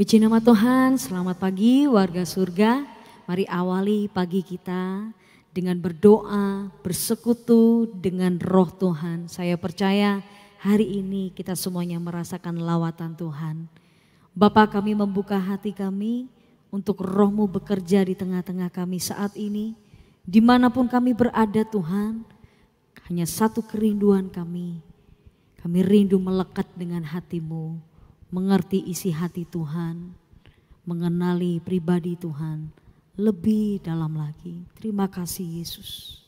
Puji nama Tuhan, selamat pagi warga surga. Mari awali pagi kita dengan berdoa, bersekutu dengan roh Tuhan. Saya percaya hari ini kita semuanya merasakan lawatan Tuhan. Bapa, kami membuka hati kami untuk roh-Mu bekerja di tengah-tengah kami saat ini. Dimanapun kami berada Tuhan, hanya satu kerinduan kami. Kami rindu melekat dengan hati-Mu. Mengerti isi hati Tuhan, mengenali pribadi Tuhan lebih dalam lagi. Terima kasih Yesus,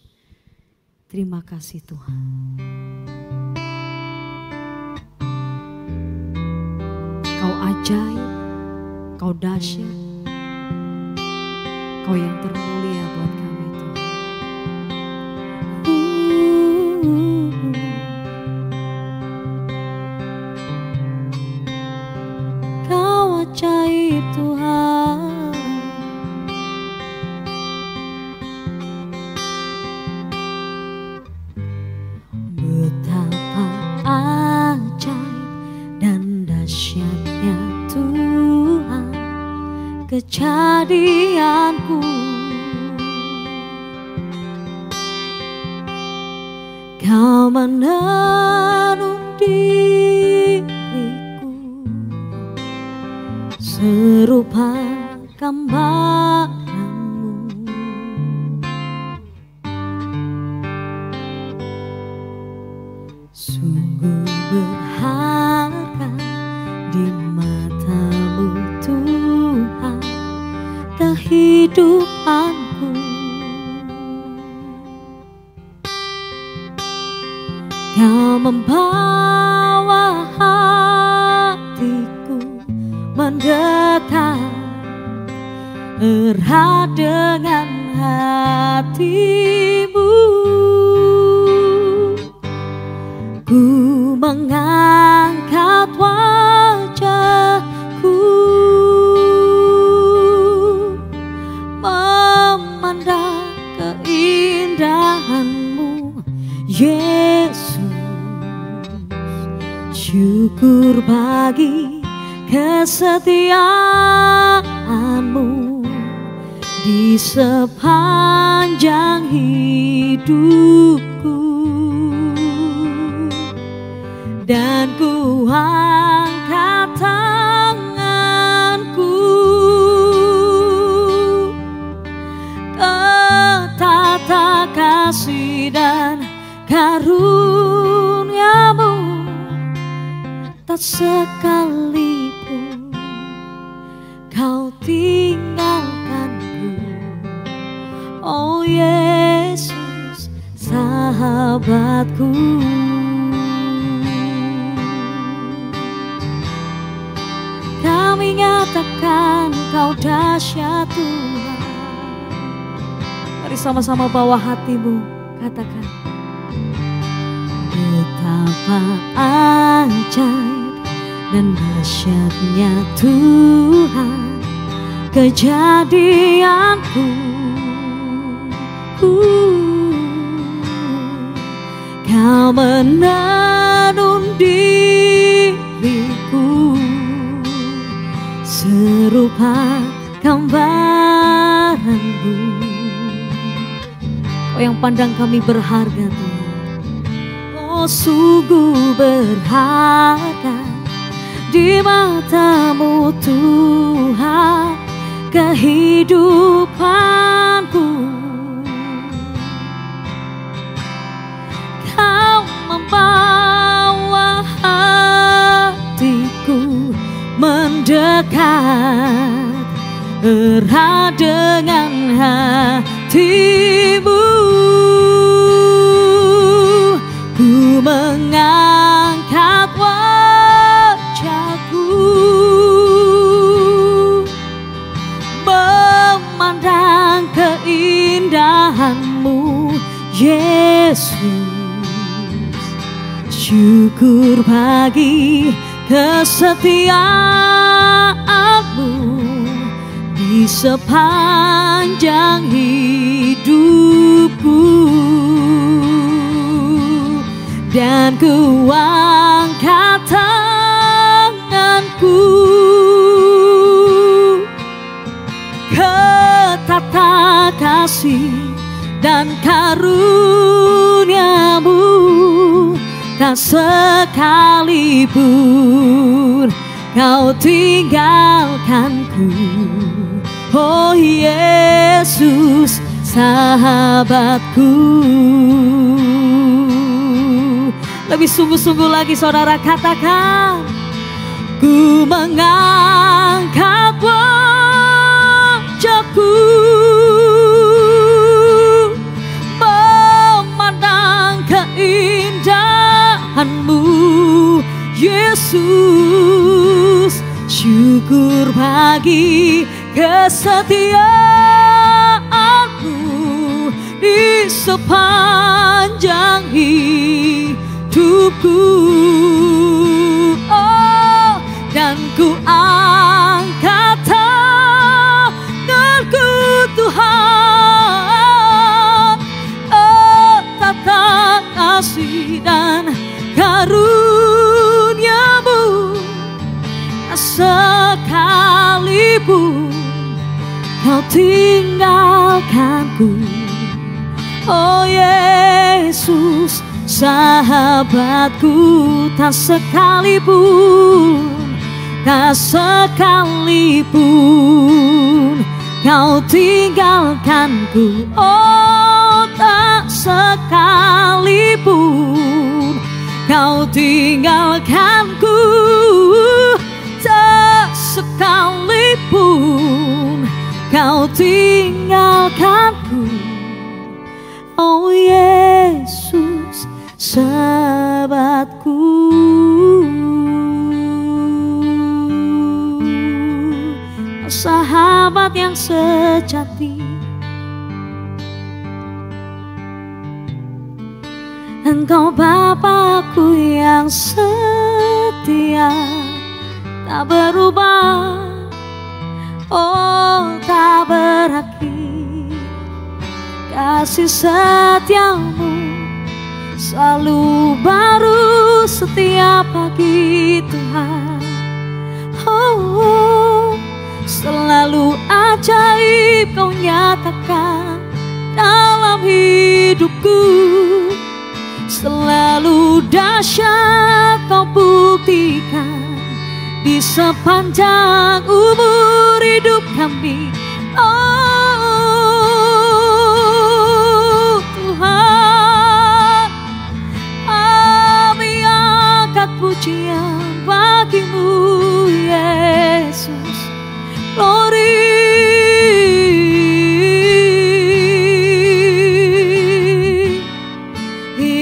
terima kasih Tuhan. Kau ajaib, Kau dahsyat, Kau yang termulia buat kami Tuhan. Ajaib Tuhan, betapa ajaib dan dahsyatnya Tuhan kejadianku. Kau menenun diriku serupa gambaran-Mu. Sungguh berharga di mata-Mu Tuhan kehidupanku. Kau membawa hatiku mendekat erat dengan hati-Mu. Ku mengangkat wajahku memandang keindahan-Mu Yesus. Syukur bagi kesetiaan-Mu di sepanjang hidupku, dan ku angkat tanganku ke tata kasih dan karunia-Mu. Tak sekalipun Kau tinggalkanku, oh Yesus sahabatku. Kami nyatakan Kau dahsyat Tuhan. Mari sama-sama bawa hati-Mu, katakan. Betapa ajaib dan dahsyatnya Tuhan kejadianku. Kau menenun diriku serupa gambaran-Mu. Kau yang pandang kami berharga Tuhan. Oh sungguh berharga di mata-Mu Tuhan kehidupanku. Kau membawa hatiku mendekat erat dengan hati-Mu. Ku mengangkat wajahku memandang keindahan-Mu Yesus. Syukur bagi kesetiaan-Mu di sepanjang hidupku, dan ku angkat tanganku kasih dan karuniamu, tak sekalipun kau tinggalkanku. Oh Yesus, sahabatku. Lebih sungguh-sungguh lagi saudara katakan, ku mengangkat wajahku, memandang keindahanmu Yesus. Syukur bagi kesetiaanmu di sepanjang hidupku. Oh, dan ku angkat tanganku Tuhan, tata kasih dan karuniamu, sekalipun kau tinggalkanku. Oh Yesus, sahabatku, tak sekalipun, tak sekalipun kau tinggalkanku. Oh, tak sekalipun kau tinggalkanku, tak sekalipun kau tinggalkanku. Oh Yesus, sahabatku. Sahabat yang sejati, Engkau Bapakku yang setia, tak berubah, oh tak berakhir. Kasih setiamu selalu baru setiap pagi Tuhan. Oh, selalu ajaib kau nyatakan dalam hidupku, selalu dahsyat kau buktikan di sepanjang umur hidup kami. Oh Tuhan, kami angkat pujian bagimu Yesus. Glory,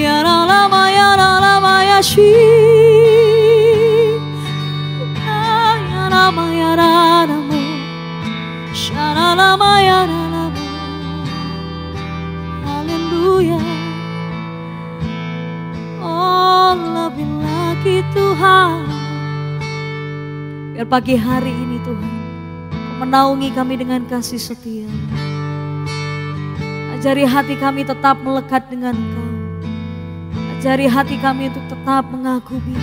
ya lama ya lama ya shi, ya lama ya lama, shana lama ya lama. Haleluya. Oh, lebih lagi Tuhan, biar pagi hari ini Tuhan menaungi kami dengan kasih setia. Ajari hati kami tetap melekat dengan Engkau. Ajari hati kami untuk tetap mengagumi,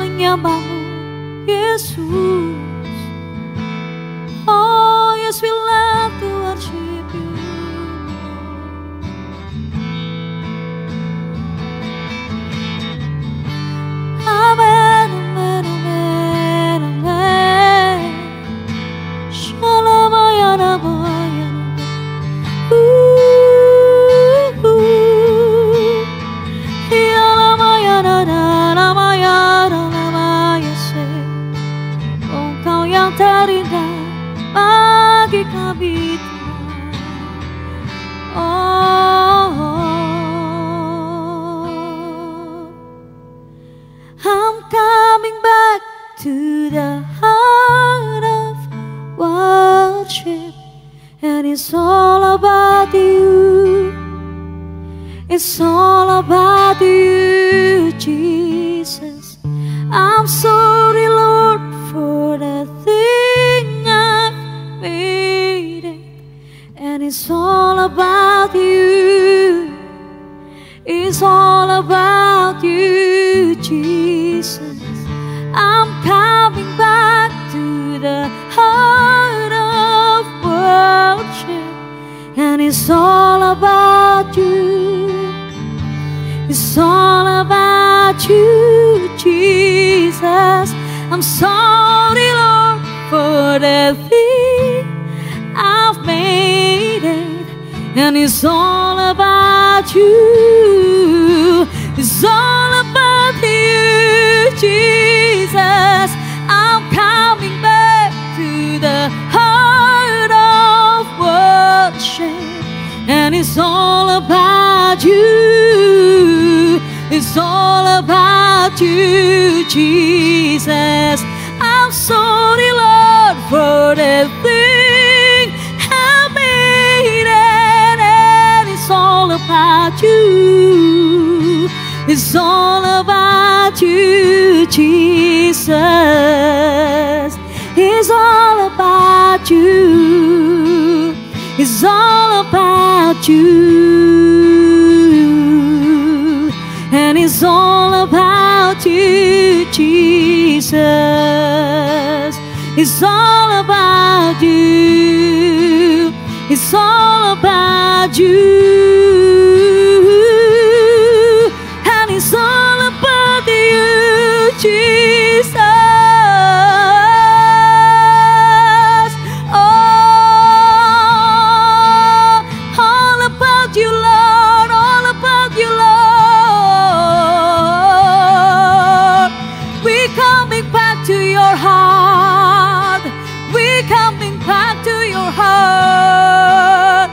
menyembah-Mu Yesus. Oh yes, we love to worship You. Amen, amen, amen, amen. Shalamayanamayana. Engkau yang terindah bagi kami Tuhan. Oh, I'm coming back to the heart of worship, and it's all about You. It's all about You, Jesus. I'm sorry, Lord, for the thing I've made it. And it's all about You. It's all about You, Jesus. I'm coming back to the heart of worship, it's all about you. It's all about you, Jesus. I'm sorry, Lord, for the thing I've made it. And it's all about you. It's all about you, Jesus. I'm coming back to the heart of worship. And it's all about you. It's all about you, Jesus. I'm sorry, Lord, for the thing I made it. And it's all about you. It's all about you, Jesus. It's all about you. It's all about you. And it's all about you, Jesus. It's all about you. It's all about you. And it's all about you, Jesus. All about you, Lord. All about you, Lord. We're coming back to your heart. We're coming back to your heart.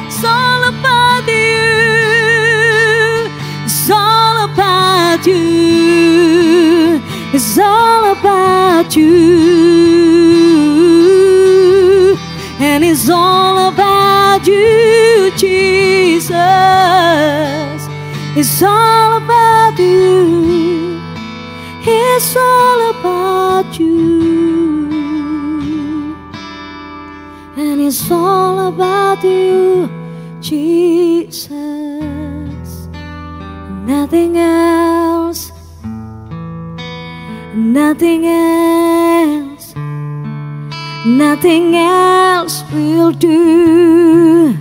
It's all about you. It's all about you. It's all about you. And it's all about you, Jesus. It's all about you. It's all about you. And it's all about you, Jesus. Nothing else. Nothing else. Nothing else will do.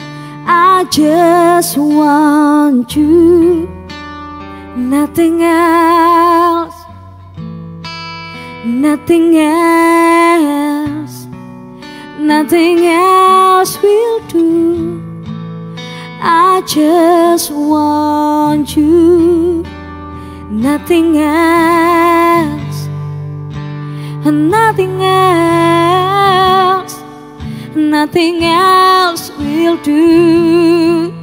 I just want you. Nothing else. Nothing else. Nothing else will do. I just want you. Nothing else. Nothing else. Nothing else will do.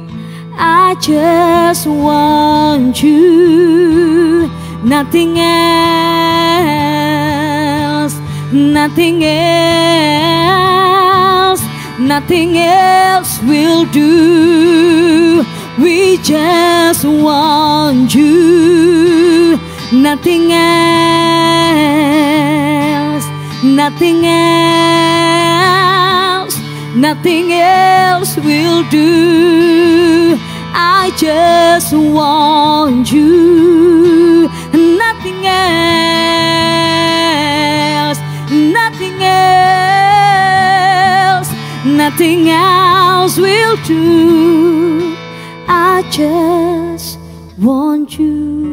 I just want you. Nothing else. Nothing else. Nothing else will do. We just want you. Nothing else. Nothing else. Nothing else will do. I just want you. Nothing else. Nothing else. Nothing else will do. I just want you.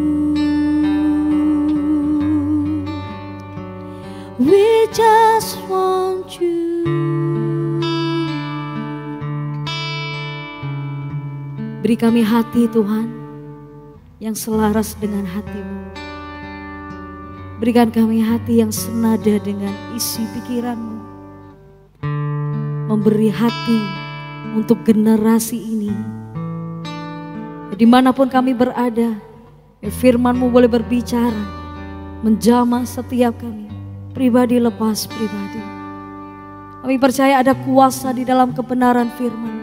We just want you. Beri kami hati Tuhan yang selaras dengan hati-Mu. Berikan kami hati yang senada dengan isi pikiran-Mu. Memberi hati untuk generasi ini. Dimanapun kami berada, firman-Mu boleh berbicara, menjamah setiap kami, pribadi lepas pribadi. Kami percaya ada kuasa di dalam kebenaran firman-Mu.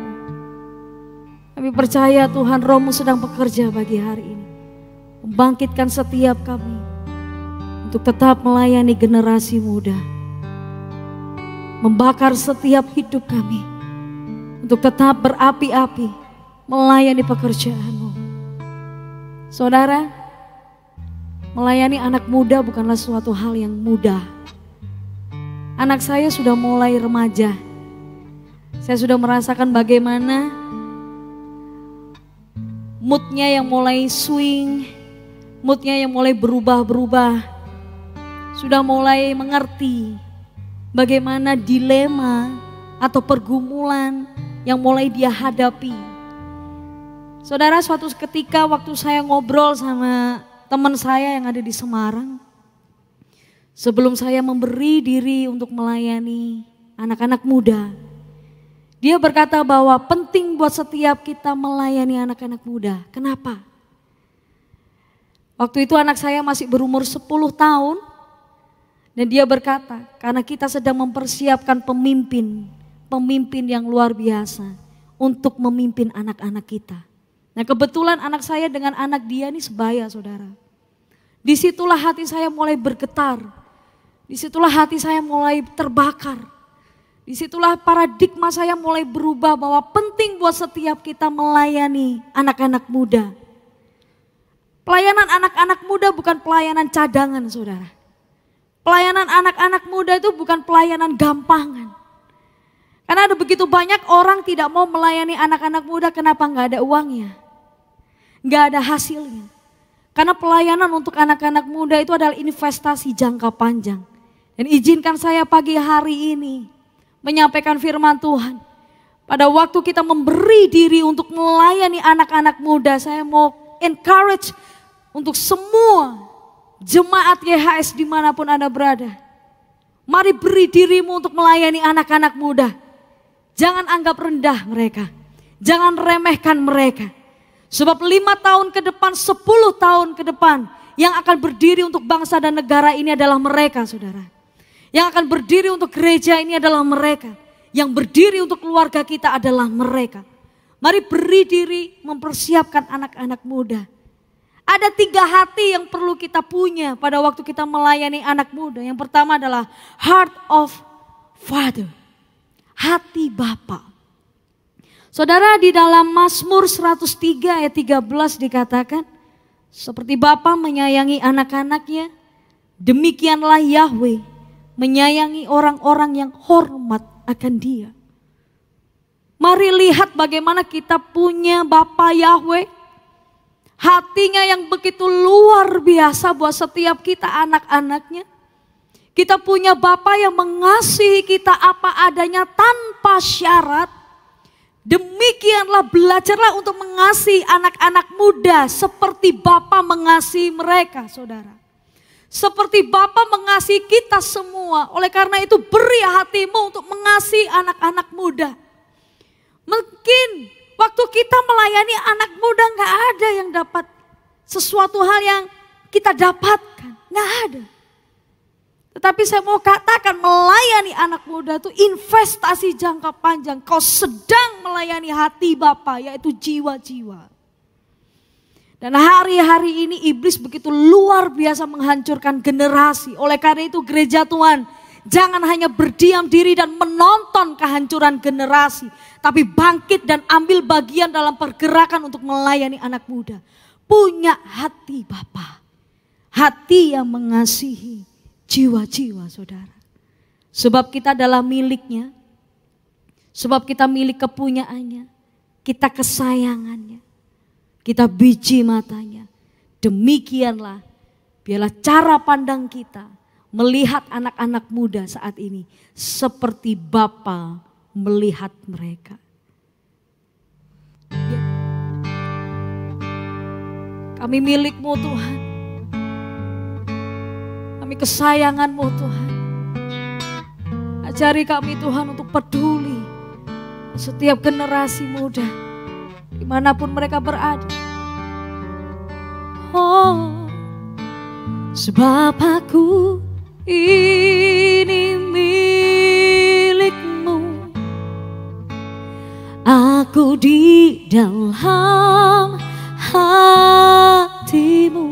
Kami percaya Tuhan Roh-Mu sedang bekerja bagi hari ini. Membangkitkan setiap kami untuk tetap melayani generasi muda. Membakar setiap hidup kami untuk tetap berapi-api melayani pekerjaan-Mu. Saudara, melayani anak muda bukanlah suatu hal yang mudah. anak saya sudah mulai remaja. Saya sudah merasakan bagaimana moodnya yang mulai swing, moodnya yang mulai berubah-berubah. Sudah mulai mengerti bagaimana dilema atau pergumulan yang mulai dia hadapi. Saudara, suatu ketika waktu saya ngobrol sama teman saya yang ada di Semarang, sebelum saya memberi diri untuk melayani anak-anak muda, dia berkata bahwa penting buat setiap kita melayani anak-anak muda. Kenapa? Waktu itu anak saya masih berumur 10 tahun. Dan dia berkata, karena kita sedang mempersiapkan pemimpin yang luar biasa untuk memimpin anak-anak kita. Nah, kebetulan anak saya dengan anak dia ini sebaya, saudara. Disitulah hati saya mulai bergetar. Disitulah hati saya mulai terbakar. Disitulah paradigma saya mulai berubah bahwa penting buat setiap kita melayani anak-anak muda. Pelayanan anak-anak muda bukan pelayanan cadangan, saudara. Pelayanan anak-anak muda itu bukan pelayanan gampangan. Karena ada begitu banyak orang tidak mau melayani anak-anak muda, kenapa nggak ada uangnya? Nggak ada hasilnya. Karena pelayanan untuk anak-anak muda itu adalah investasi jangka panjang. Dan izinkan saya pagi hari ini menyampaikan firman Tuhan. Pada waktu kita memberi diri untuk melayani anak-anak muda, saya mau encourage untuk semua jemaat YHS dimanapun Anda berada. Mari beri dirimu untuk melayani anak-anak muda. Jangan anggap rendah mereka. Jangan remehkan mereka. Sebab 5 tahun ke depan, 10 tahun ke depan, yang akan berdiri untuk bangsa dan negara ini adalah mereka, saudara. Yang akan berdiri untuk gereja ini adalah mereka. Yang berdiri untuk keluarga kita adalah mereka. Mari beri diri mempersiapkan anak-anak muda. Ada 3 hati yang perlu kita punya pada waktu kita melayani anak muda. Yang pertama adalah heart of father. Hati Bapa. Saudara, di dalam Mazmur 103 ayat 13 dikatakan, seperti Bapa menyayangi anak-anaknya, demikianlah Yahweh menyayangi orang-orang yang hormat akan Dia. Mari lihat bagaimana kita punya Bapa Yahweh. Hatinya yang begitu luar biasa buat setiap kita anak-anaknya. Kita punya Bapa yang mengasihi kita apa adanya tanpa syarat. Demikianlah belajarlah untuk mengasihi anak-anak muda seperti Bapa mengasihi mereka, saudara. Seperti Bapa mengasihi kita semua. Oleh karena itu beri hatimu untuk mengasihi anak-anak muda. Mungkin waktu kita melayani anak muda gak ada yang dapat sesuatu hal yang kita dapatkan. Gak ada. Tetapi saya mau katakan melayani anak muda itu investasi jangka panjang. Kau sedang melayani hati Bapa, yaitu jiwa-jiwa. Dan hari-hari ini iblis begitu luar biasa menghancurkan generasi. Oleh karena itu gereja Tuhan, jangan hanya berdiam diri dan menonton kehancuran generasi. Tapi bangkit dan ambil bagian dalam pergerakan untuk melayani anak muda. Punya hati Bapa. Hati yang mengasihi jiwa-jiwa, saudara. Sebab kita adalah miliknya. Sebab kita milik kepunyaannya. Kita kesayangannya. Kita biji matanya. Demikianlah biarlah cara pandang kita melihat anak-anak muda saat ini seperti Bapa melihat mereka. Ya. Kami milik-Mu Tuhan. Kami kesayangan-Mu Tuhan. Ajari kami Tuhan untuk peduli setiap generasi muda dimanapun mereka berada. Oh, sebab aku ini milik-Mu, aku di dalam hati-Mu,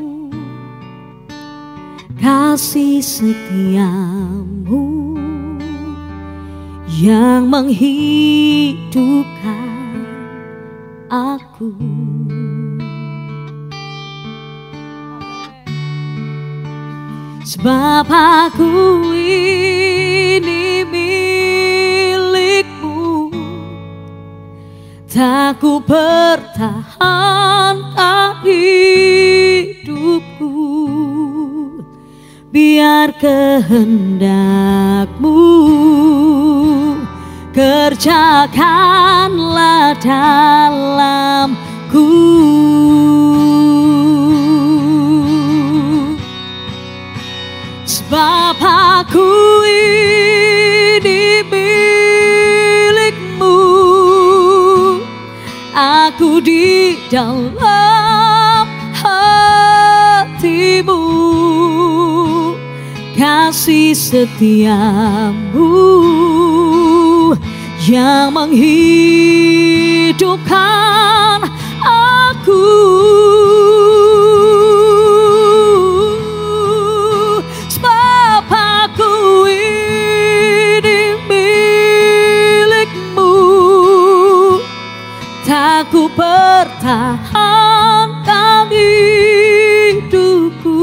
kasih setia-Mu yang menghidupkan aku. Sebab aku ini tak ku pertahankan hidupku, biar kehendak-Mu kerjakanlah dalamku. Sebab aku ini milik-Mu, aku di dalam hati-Mu, kasih setia-Mu yang menghidupkan aku. Sebab aku ini milik-Mu, tak ku pertahankan hidupku,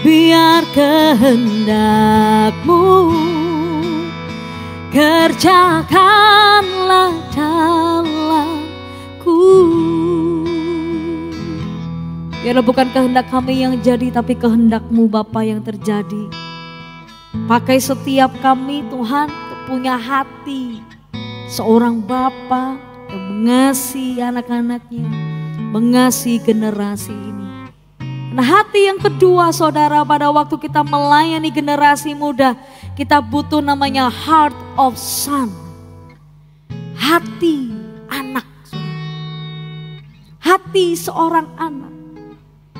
biar kehendak-Mu kerjakanlah dalamku. Biarlah bukan kehendak kami yang jadi, tapi kehendak-Mu Bapa yang terjadi. Pakai setiap kami Tuhan punya hati seorang Bapa yang mengasihi anak-anaknya, mengasihi generasi ini. Nah, hati yang kedua saudara, pada waktu kita melayani generasi muda, kita butuh namanya heart of son. Hati anak. Hati seorang anak.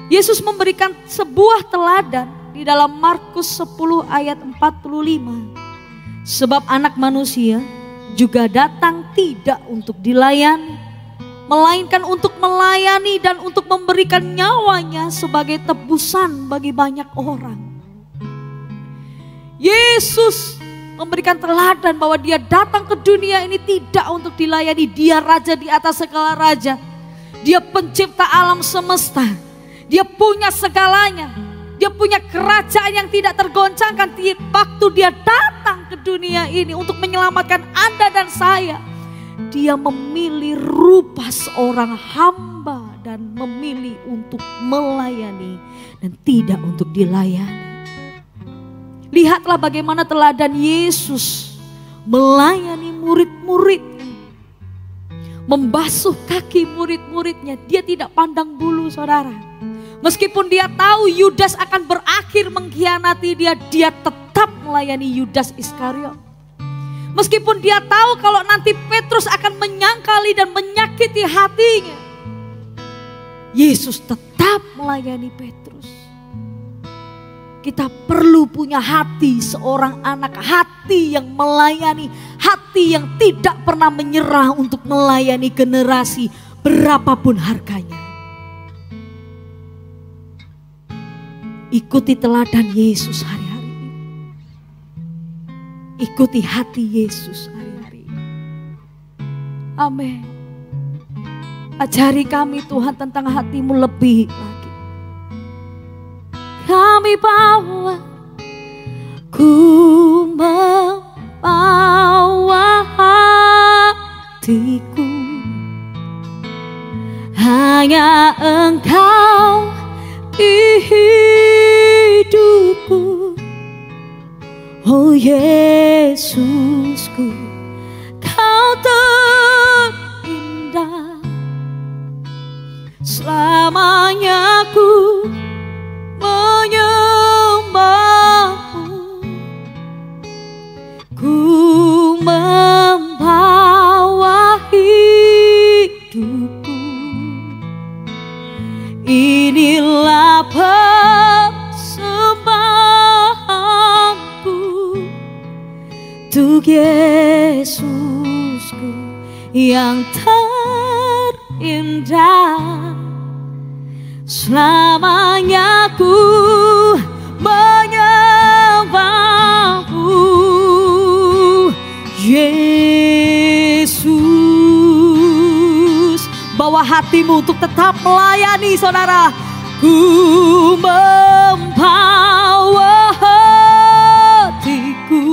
Yesus memberikan sebuah teladan di dalam Markus 10 ayat 45. Sebab anak manusia juga datang tidak untuk dilayani, melainkan untuk melayani dan untuk memberikan nyawanya sebagai tebusan bagi banyak orang. Yesus memberikan teladan bahwa dia datang ke dunia ini tidak untuk dilayani. Dia raja di atas segala raja. Dia pencipta alam semesta. Dia punya segalanya. Dia punya kerajaan yang tidak tergoncangkan. Waktu dia datang ke dunia ini untuk menyelamatkan Anda dan saya, dia memilih rupa seorang hamba dan memilih untuk melayani dan tidak untuk dilayani. Lihatlah bagaimana teladan Yesus melayani murid-muridnya, membasuh kaki murid-muridnya. Dia tidak pandang bulu saudara. Meskipun dia tahu Yudas akan berakhir mengkhianati dia, dia tetap melayani Yudas Iskariot. Meskipun dia tahu kalau nanti Petrus akan menyangkali dan menyakiti hatinya, Yesus tetap melayani Petrus. Kita perlu punya hati seorang anak, hati yang melayani, hati yang tidak pernah menyerah untuk melayani generasi berapapun harganya. Ikuti teladan Yesus hari-hari ini. Ikuti hati Yesus hari-hari ini. Amin. Ajari kami Tuhan tentang hati-Mu lebih lagi. Kami bawa, ku membawa hatiku, hanya Engkau di hidupku. Oh Yesusku, Kau terindah, selamanya ku menyembah-Mu. Ku membawa hidupku, inilah persembahanku untuk Yesusku yang terindah. Selamanya ku menyembah-Mu, Yesus. Bawa hatimu untuk tetap melayani saudara. Ku membawa hatiku,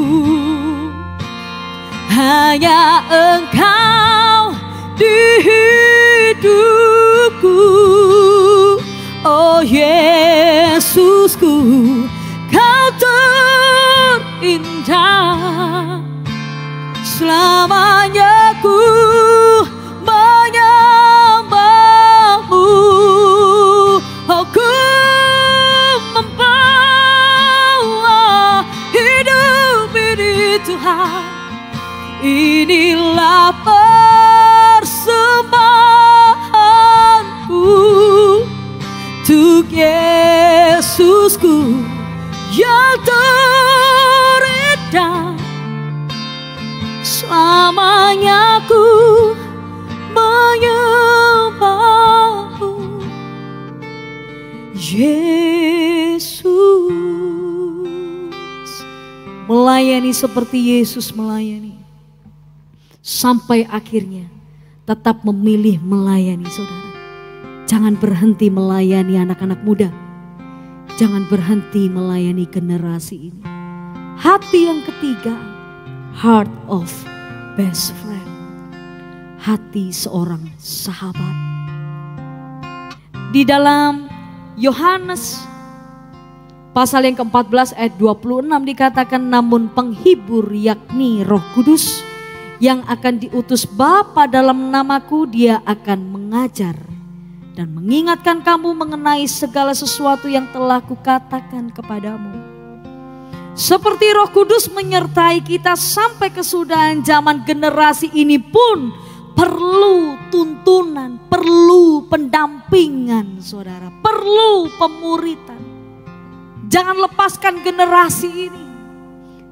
hanya Engkau Yesusku, Kau terindah. Selamanya ku menyembahmu, oh ku membawa hidup ini Tuhan. Inilah persembahanku untuk Yesusku yang terindah. Selamanya ku menyembahmu, Yesus. Melayani seperti Yesus melayani, sampai akhirnya tetap memilih melayani saudara. Jangan berhenti melayani anak-anak muda. Jangan berhenti melayani generasi ini. Hati yang ketiga, heart of best friend. Hati seorang sahabat. Di dalam Yohanes pasal yang ke-14 ayat 26 dikatakan, namun penghibur yakni Roh Kudus yang akan diutus Bapa dalam namaku, dia akan mengajar dan mengingatkan kamu mengenai segala sesuatu yang telah kukatakan kepadamu. Seperti Roh Kudus menyertai kita sampai kesudahan zaman, generasi ini pun perlu tuntunan, perlu pendampingan saudara, perlu pemuritan. Jangan lepaskan generasi ini.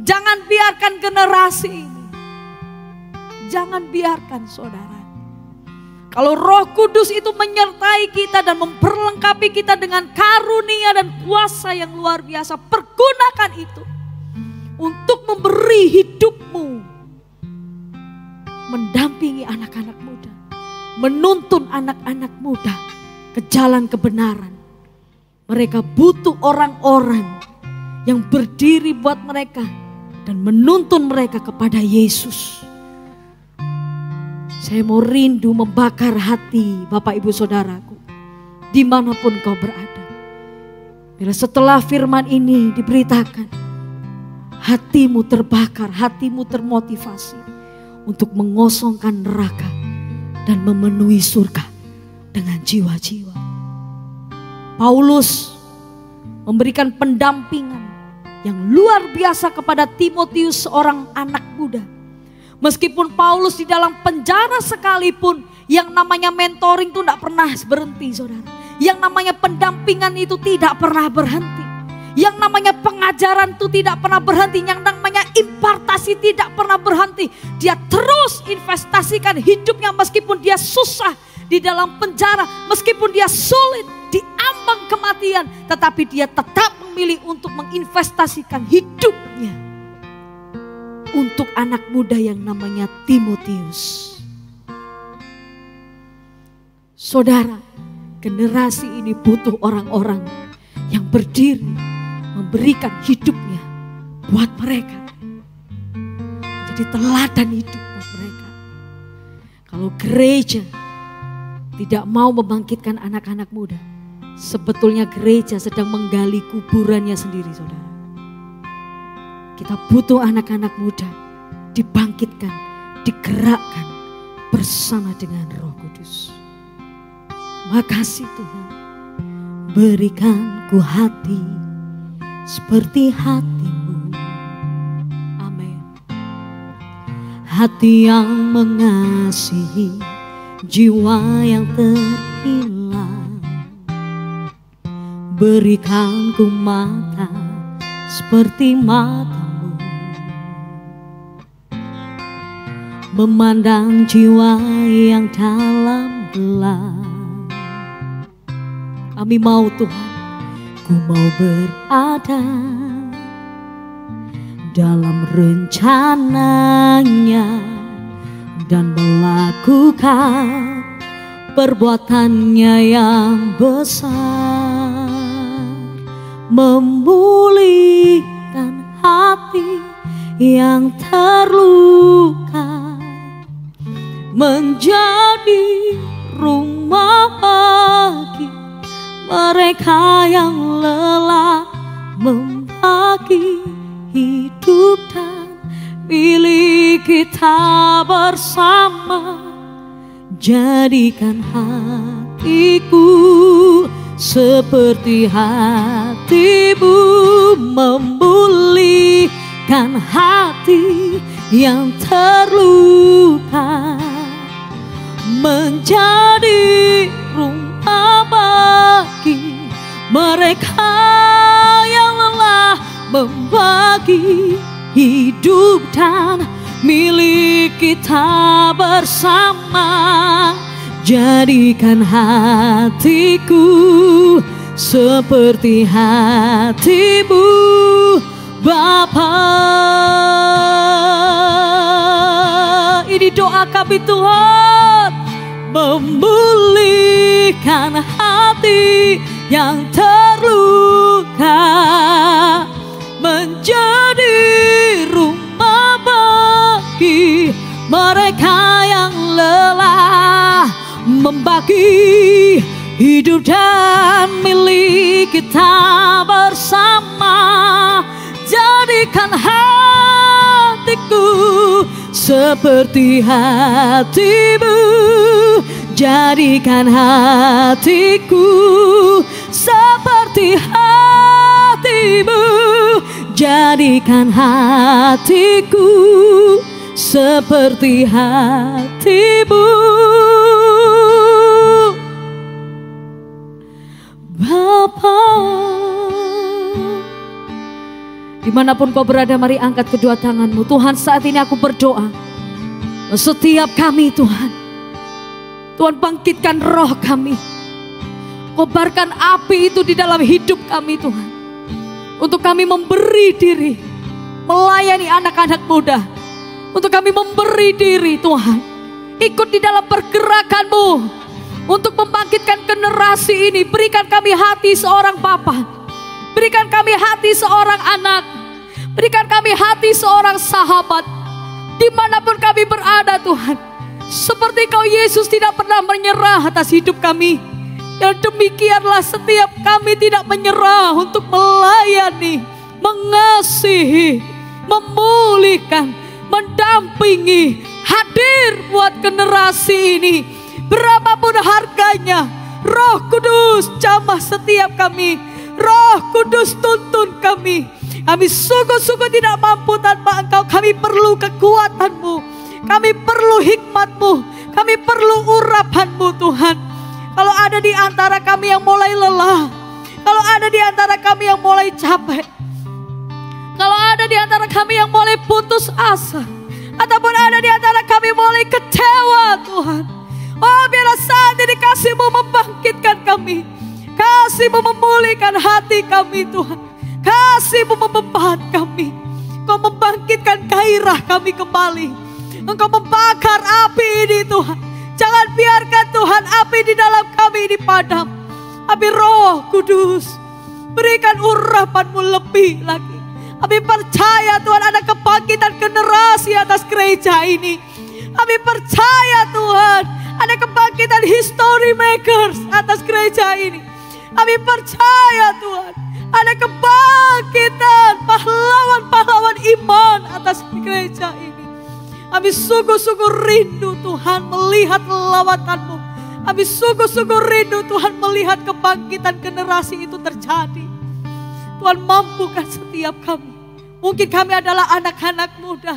Jangan biarkan generasi ini. Jangan biarkan saudara. Kalau Roh Kudus itu menyertai kita dan memperlengkapi kita dengan karunia dan kuasa yang luar biasa, pergunakan itu untuk memberi hidupmu, mendampingi anak-anak muda, menuntun anak-anak muda ke jalan kebenaran. Mereka butuh orang-orang yang berdiri buat mereka dan menuntun mereka kepada Yesus. Saya mau rindu membakar hati Bapak Ibu Saudaraku, dimanapun kau berada. Bila setelah firman ini diberitakan, hatimu terbakar, hatimu termotivasi untuk mengosongkan neraka dan memenuhi surga dengan jiwa-jiwa. Paulus memberikan pendampingan yang luar biasa kepada Timotius, seorang anak muda. Meskipun Paulus di dalam penjara sekalipun, yang namanya mentoring itu tidak pernah berhenti saudara. Yang namanya pendampingan itu tidak pernah berhenti. Yang namanya pengajaran itu tidak pernah berhenti. Yang namanya impartasi tidak pernah berhenti. Dia terus investasikan hidupnya meskipun dia susah di dalam penjara. Meskipun dia sulit di ambang kematian. Tetapi dia tetap memilih untuk menginvestasikan hidupnya untuk anak muda yang namanya Timotius. Saudara, generasi ini butuh orang-orang yang berdiri, memberikan hidupnya buat mereka. Jadi teladan hidup buat mereka. Kalau gereja tidak mau membangkitkan anak-anak muda, sebetulnya gereja sedang menggali kuburannya sendiri saudara. Kita butuh anak-anak muda dibangkitkan, digerakkan bersama dengan Roh Kudus. Makasih Tuhan, berikan ku hati seperti hatimu. Amin. Hati yang mengasihi jiwa yang terhilang. Berikan ku mata seperti matamu, memandang jiwa yang dalam gelap. Kami mau Tuhan, ku mau berada dalam rencananya dan melakukan perbuatannya yang besar, memulihkan hati yang terluka, menjadi rumah bagi mereka yang lelah bersama. Jadikan hatiku seperti hatimu, memulihkan hati yang terluka, menjadi rumah bagi mereka yang lelah membagi hidup dan milik kita bersama. Jadikan hatiku seperti hatimu, Bapa. Ini doa kami Tuhan, memulihkan hati yang terluka, menjadi rumah bagi mereka yang lelah membagi hidup dan milik kita bersama. Jadikan hatiku seperti hatimu, jadikan hatiku seperti hatimu, jadikan hatiku seperti hatimu, Bapa. Dimanapun kau berada, mari angkat kedua tanganmu. Tuhan, saat ini aku berdoa, setiap kami Tuhan, Tuhan bangkitkan roh kami, kobarkan api itu di dalam hidup kami Tuhan, untuk kami memberi diri, melayani anak-anak muda, untuk kami memberi diri Tuhan, ikut di dalam pergerakan-Mu, untuk membangkitkan generasi ini. Berikan kami hati seorang bapa, berikan kami hati seorang anak, berikan kami hati seorang sahabat, dimanapun kami berada Tuhan. Seperti Kau Yesus tidak pernah menyerah atas hidup kami, dan demikianlah setiap kami tidak menyerah untuk melayani, mengasihi, memulihkan, mendampingi, hadir buat generasi ini. Berapapun harganya, Roh Kudus jamah setiap kami, Roh Kudus tuntun kami. Kami sungguh-sungguh tidak mampu tanpa Engkau. Kami perlu kekuatan-Mu, kami perlu hikmat-Mu, kami perlu urapan-Mu Tuhan. Kalau ada di antara kami yang mulai lelah, kalau ada di antara kami yang mulai capek, kalau ada di antara kami yang mulai putus asa, ataupun ada di antara kami mulai kecewa Tuhan, oh biarlah saat ini kasih-Mu membangkitkan kami, kasih-Mu memulihkan hati kami Tuhan, kasih-Mu membebat kami. Engkau membangkitkan gairah kami kembali, Engkau membakar api ini Tuhan. Jangan biarkan Tuhan api di dalam kami ini padam. Tapi Roh Kudus, berikan urapan-Mu lebih lagi. Kami percaya Tuhan ada kebangkitan generasi atas gereja ini. Kami percaya Tuhan ada kebangkitan history makers atas gereja ini. Kami percaya Tuhan ada kebangkitan pahlawan-pahlawan iman atas gereja ini. Kami sungguh-sungguh rindu Tuhan melihat lawatan-Mu. Kami sungguh-sungguh rindu Tuhan melihat kebangkitan generasi itu terjadi. Tuhan, mampukan setiap kami. Mungkin kami adalah anak-anak muda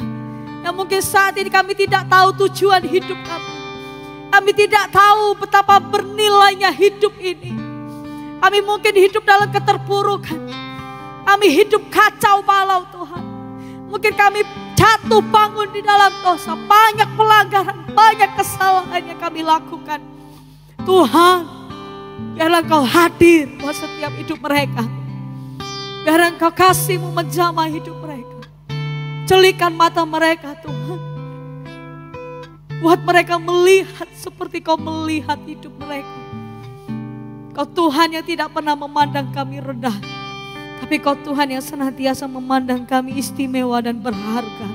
yang mungkin saat ini kami tidak tahu tujuan hidup kami. Kami tidak tahu betapa bernilainya hidup ini. Kami mungkin hidup dalam keterpurukan. Kami hidup kacau balau Tuhan. Mungkin kami jatuh bangun di dalam dosa. Banyak pelanggaran, banyak kesalahan yang kami lakukan. Tuhan, biarlah Engkau hadir buat setiap hidup mereka. Biar Engkau kasih-Mu menjamah hidup mereka. Celikan mata mereka Tuhan. Buat mereka melihat seperti Kau melihat hidup mereka. Kau Tuhan yang tidak pernah memandang kami rendah. Tapi Kau Tuhan yang senantiasa memandang kami istimewa dan berharga.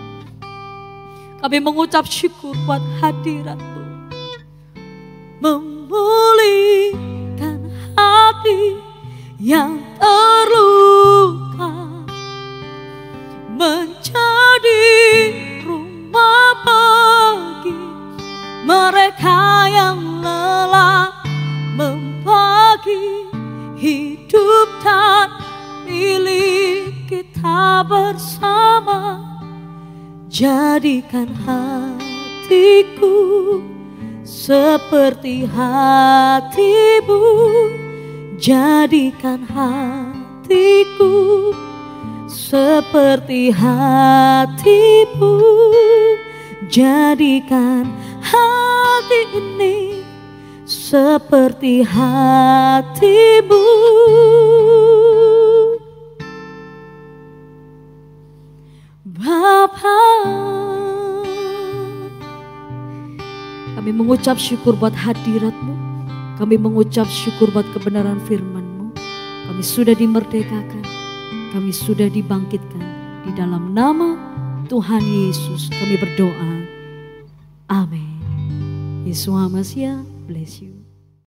Kami mengucap syukur buat hadirat-Mu. Memulihkan hati yang terluka, menjadi rumah bagi jadikan hatiku seperti hatimu, jadikan hatiku seperti hatimu, jadikan hati ini seperti hatimu. Bapa, kami mengucap syukur buat hadirat-Mu. Kami mengucap syukur buat kebenaran firman-Mu. Kami sudah dimerdekakan. Kami sudah dibangkitkan. Di dalam nama Tuhan Yesus kami berdoa. Amin. Yesua Masya, bless you.